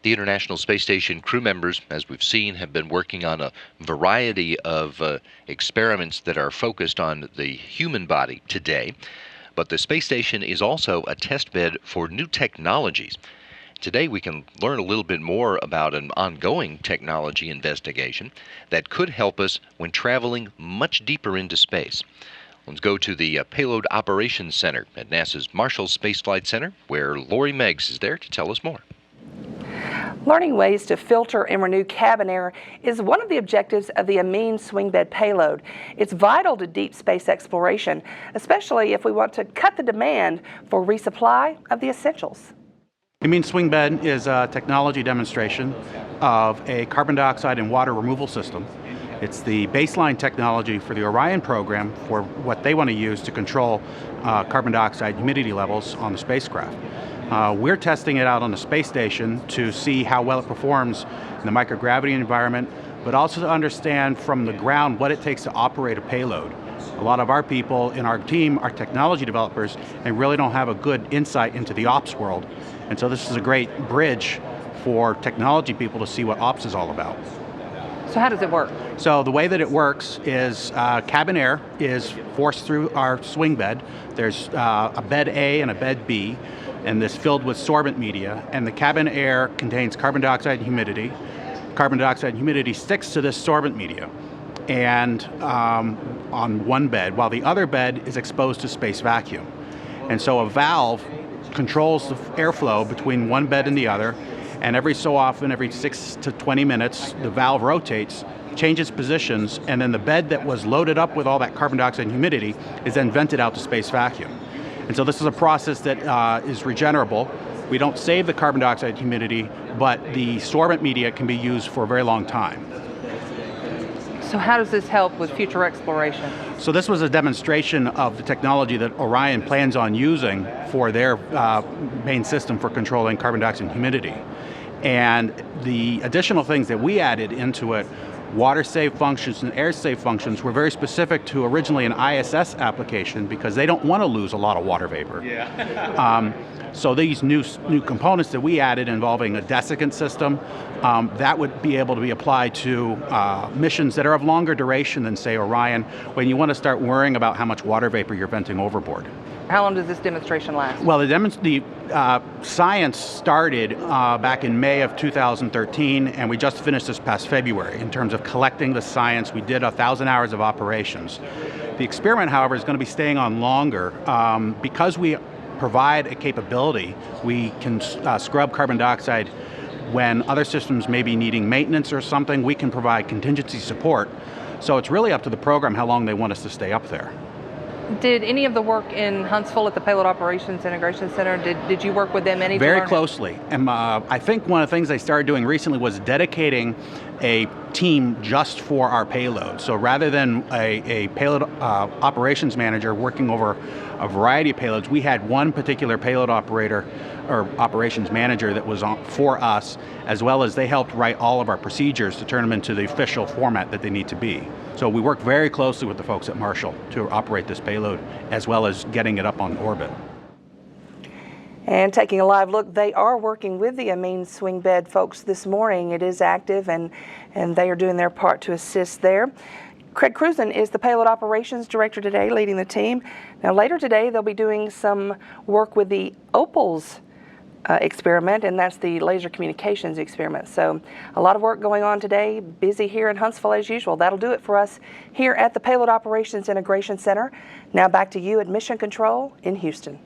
The International Space Station crew members, as we've seen, have been working on a variety of experiments that are focused on the human body today. But the space station is also a test bed for new technologies. Today we can learn a little bit more about an ongoing technology investigation that could help us when traveling much deeper into space. Let's go to the Payload Operations Center at NASA's Marshall Space Flight Center, where Lori Meggs is there to tell us more. Learning ways to filter and renew cabin air is one of the objectives of the Amine Swingbed payload. It's vital to deep space exploration, especially if we want to cut the demand for resupply of the essentials. Amine Swingbed is a technology demonstration of a carbon dioxide and water removal system. It's the baseline technology for the Orion program for what they want to use to control carbon dioxide humidity levels on the spacecraft. We're testing it out on the space station to see how well it performs in the microgravity environment, but also to understand from the ground what it takes to operate a payload. A lot of our people in our team are technology developers and really don't have a good insight into the ops world. And so this is a great bridge for technology people to see what ops is all about. So how does it work? So the way that it works is cabin air is forced through our swing bed. There's a bed A and a bed B, and this filled with sorbent media, and the cabin air contains carbon dioxide and humidity. Carbon dioxide and humidity sticks to this sorbent media and on one bed, while the other bed is exposed to space vacuum. And so a valve controls the airflow between one bed and the other, and every so often, every 6 to 20 minutes, the valve rotates, changes positions, and then the bed that was loaded up with all that carbon dioxide and humidity is then vented out to space vacuum. And so this is a process that is regenerable. We don't save the carbon dioxide and humidity, but the sorbent media can be used for a very long time. So how does this help with future exploration? So this was a demonstration of the technology that Orion plans on using for their main system for controlling carbon dioxide and humidity. And the additional things that we added into it, water-safe functions and air-safe functions, were very specific to originally an ISS application because they don't want to lose a lot of water vapor. Yeah. So these new components that we added involving a desiccant system, that would be able to be applied to missions that are of longer duration than, say, Orion, when you want to start worrying about how much water vapor you're venting overboard. How long does this demonstration last? Well, the science started back in May of 2013, and we just finished this past February. In terms of collecting the science, we did 1,000 hours of operations. The experiment, however, is going to be staying on longer because we provide a capability. We can scrub carbon dioxide when other systems may be needing maintenance or something. We can provide contingency support. So it's really up to the program how long they want us to stay up there. Did any of the work in Huntsville at the Payload Operations Integration Center, did you work with them any? Very closely. And I think one of the things they started doing recently was dedicating a team just for our payload. So rather than a payload operations manager working over a variety of payloads, we had one particular payload operator or operations manager that was for us, as well as they helped write all of our procedures to turn them into the official format that they need to be. So we work very closely with the folks at Marshall to operate this payload, as well as getting it up on orbit. And taking a live look, they are working with the Amine Swingbed folks this morning. It is active, and they are doing their part to assist there. Craig Cruzen is the Payload Operations Director today, leading the team. Now later today, they'll be doing some work with the Opals experiment, and that's the laser communications experiment. So a lot of work going on today, busy here in Huntsville as usual. That'll do it for us here at the Payload Operations Integration Center. Now back to you at Mission Control in Houston.